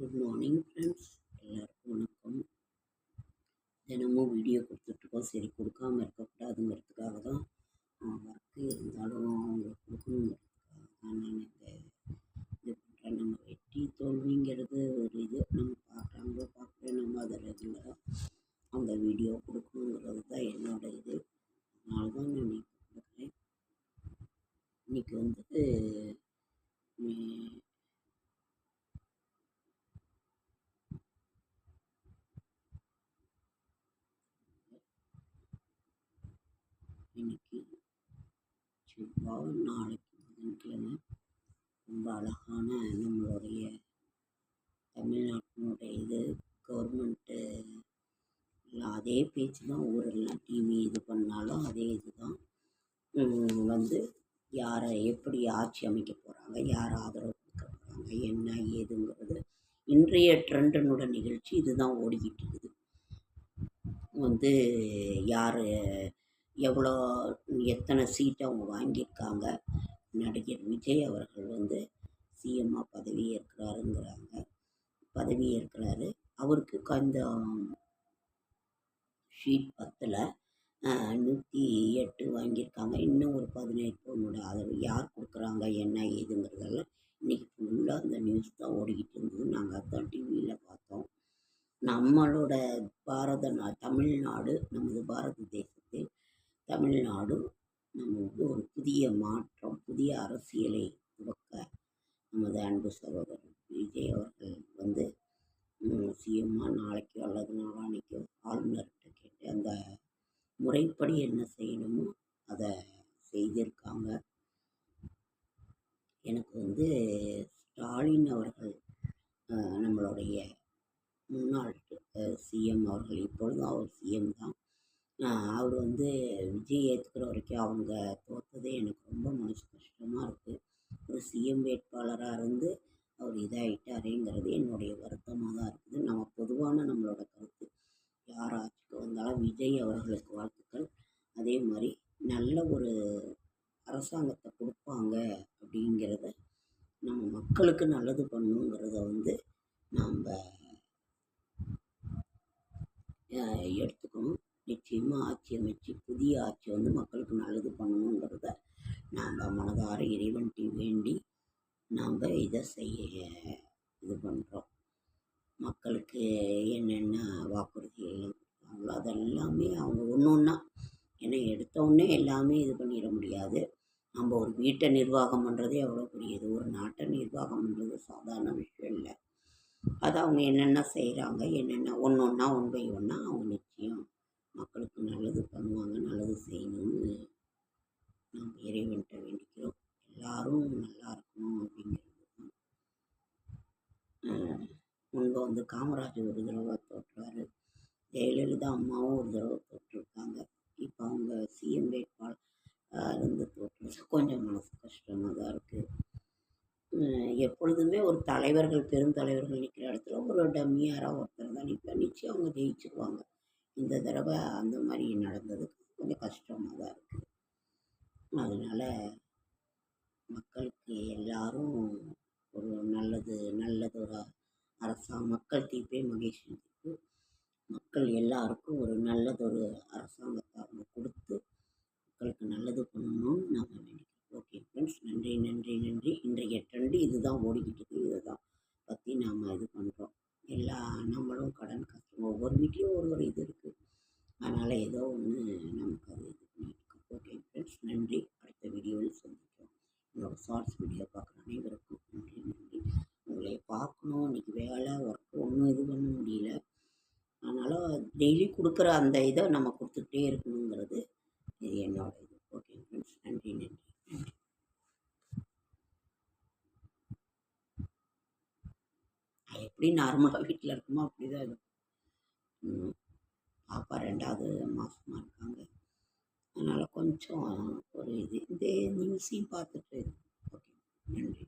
Good morning friends, எல்லாருக்கும் வணக்கம். தினமும் வீடியோ கொடுத்துட்ருக்கோம். சரி, கொடுக்காம இருக்கக்கூடாதுங்கிறதுக்காக தான் ஒர்க்கு இருந்தாலும் அவங்களுக்கு கொடுக்கணுங்கிறதுக்காக தான் நான் இது பண்ணுறேன். நம்ம வெற்றி தோல்விங்கிறது ஒரு இது நம்ம பார்க்குறாங்களோ பார்க்குறேன், நம்ம அதை ரெகுலராக அந்த வீடியோ கொடுக்கணுங்கிறது தான் என்னோட இது. அதனால தான் நான் இன்னைக்கு கொடுக்குறேன். இன்றைக்கி வந்துட்டு இன்னைக்கு செவ்வாய், நாளைக்கு புதன்கிழமை. ரொம்ப அழகான நம்மளுடைய தமிழ்நாட்டினுடைய இது கவர்மெண்ட்டு அதே பேச்சு தான். ஊரெல்லாம் டிவி இது பண்ணாலும் அதே இது தான். வந்து யாரை எப்படி ஆட்சி அமைக்க போகிறாங்க, யார் ஆதரவு கொடுக்க போகிறாங்க, என்ன ஏதுங்கிறது இன்றைய ட்ரெண்டனோட நிகழ்ச்சி இதுதான் ஓடிக்கிட்டு இருக்குது. வந்து யார் எவ்வளோ எத்தனை சீட் அவங்க வாங்கியிருக்காங்க. நடிகர் விஜய் அவர்கள் வந்து சிஎம்மாக பதவியேற்கிறாரு. அவருக்கு அந்த ஷீட் 10ல் 108 வாங்கியிருக்காங்க. இன்னும் ஒரு 18 பொண்ணோட ஆதரவு யார் கொடுக்குறாங்க, என்ன ஏதுங்கிறதெல்லாம் இன்றைக்கி ஃபுல்லாக அந்த நியூஸ் தான் ஓடிக்கிட்டு இருந்தது. நாங்கள் அதான் டிவியில் பார்த்தோம். நம்மளோட தமிழ்நாடு, நமது பாரத தேசத்தில் தமிழ்நாடு நம்ம வந்து ஒரு புதிய மாற்றம், புதிய அரசியலை துவக்க நமது அன்பு சகோதரர் விஜய் அவர்கள் வந்து சிஎம்மாக நாளைக்கோ அல்லது நாளான்னைக்கோ ஆளுநர்கிட்ட கேட்டு அந்த முறைப்படி என்ன செய்யணுமோ அதை செய்திருக்காங்க. எனக்கு வந்து ஸ்டாலின் அவர்கள், நம்மளுடைய முன்னாள் சிஎம் அவர்கள், இப்பொழுதும் அவர் சிஎம் தான். அவர் வந்து விஜய் ஏற்றுக்கிற வரைக்கும் அவங்க தோற்றதே எனக்கு ரொம்ப மனசு கஷ்டமாக இருக்குது. ஒரு சிஎம் வேட்பாளராக இருந்து அவர் இதாகிட்டாரேங்கிறது என்னுடைய வருத்தமாக தான் இருக்குது. நம்ம பொதுவான நம்மளோட கருத்து, யார் ஆட்சிக்கு வந்தாலும் விஜய் அவர்களுக்கு வாழ்த்துக்கள். அதே மாதிரி நல்ல ஒரு அரசாங்கத்தை கொடுப்பாங்க அப்படிங்கிறத, நம்ம மக்களுக்கு நல்லது பண்ணணுங்கிறத வந்து நாம் எடுத்துக்கணும். நிச்சயமாக ஆட்சி அமைச்சு புதிய ஆட்சி வந்து மக்களுக்கு நல்லது பண்ணணுங்கிறத நாம் மனதார இறைவன்ட்டி வேண்டி நாம் இதை இது பண்ணுறோம். மக்களுக்கு என்னென்ன வாக்குறுதிகள்லாம் கொடுத்தாங்களோ அதெல்லாமே அவங்க ஒன்று ஒன்றா, ஏன்னா எடுத்தோடனே எல்லாமே இது பண்ணிட முடியாது. நம்ம ஒரு வீட்டை நிர்வாகம் பண்ணுறதே எவ்வளோ பெரிய இது. ஒரு நாட்டை நிர்வாகம் பண்ணுறது சாதாரண விஷயம் இல்லை. அதை அவங்க என்னென்ன செய்கிறாங்க, என்னென்ன ஒன்று பை ஒன்றா அவங்க நிச்சயம் மக்களுக்கு நல்லது பண்ணுவாங்க, நல்லது செய்யணும்னு நாம் இறைவன்கிட்ட வேண்டிக்கிறோம். எல்லாரும் நல்லா இருக்கணும் அப்படிங்கிறது தான். முன்பு வந்து காமராஜர் ஒரு தடவை தோற்றுறாரு, ஜெயலலிதா அம்மாவும் ஒரு தடவை தோற்றுருக்காங்க. இப்போ அவங்க சிஎம் வேட்பாளர் இருந்து தோற்றுறது கொஞ்சம் மனசு கஷ்டமாக தான் இருக்குது. எப்பொழுதுமே ஒரு தலைவர்கள், பெருந்தலைவர்கள் நிற்கிற இடத்துல ஒரு டம்மியாராக ஒருத்தர் தான் நிற்பேன். நிச்சயம் அவங்க ஜெயிச்சுக்குவாங்க. இந்த தடவை அந்த மாதிரி நடந்ததுக்கு கொஞ்சம் கஷ்டமாக தான் இருக்குது. அதனால் மக்களுக்கு எல்லாரும் ஒரு நல்லதொரு அரசாங்கம், மக்கள் தீர்ப்பே மகேஷன் தீர்ப்பு, மக்கள் எல்லாருக்கும் ஒரு நல்லதொரு அரசாங்கத்தை அவங்க கொடுத்து மக்களுக்கு நல்லது பண்ணணும்னு நாங்கள் நினைக்கிறோம். ஓகே ஃப்ரெண்ட்ஸ், நன்றி. இன்றைய ட்ரெண்டு இதுதான் ஓடிக்கிட்டு இருக்குது. இதை தான் பற்றி நாம் இது பண்ணுறோம். நம்மளும் கடன் கஷ்டம், ஒவ்வொரு வீட்லேயும் ஒரு இது இருக்குது. அதனால் ஏதோ ஒன்று நமக்கு அது இது பண்ணியிருக்கோம். ஓகே ஃப்ரெண்ட்ஸ், நன்றி. அடுத்த வீடியோவில் சந்திக்கிறோம். என்னோடய ஷார்ட்ஸ் வீடியோ பார்க்குற அனைவருக்கும் நன்றி. உங்களை பார்க்கணும், இன்றைக்கி வேலை ஒர்க்கு ஒன்றும் இது பண்ண முடியல. அதனால் டெய்லி கொடுக்குற அந்த இதை நம்ம கொடுத்துக்கிட்டே இருக்கணுங்கிறது இது என்னோட இது. ஓகே ஃப்ரெண்ட்ஸ், நன்றி. எப்படி நார்மலாக வீட்டில் இருக்குமோ அப்படி தான் இருக்கும். பாப்பா 2வது மாதமாக இருக்காங்க. அதனால் கொஞ்சம் ஒரு இதே நியூஸையும் பார்த்துட்டு. ஓகே, நன்றி.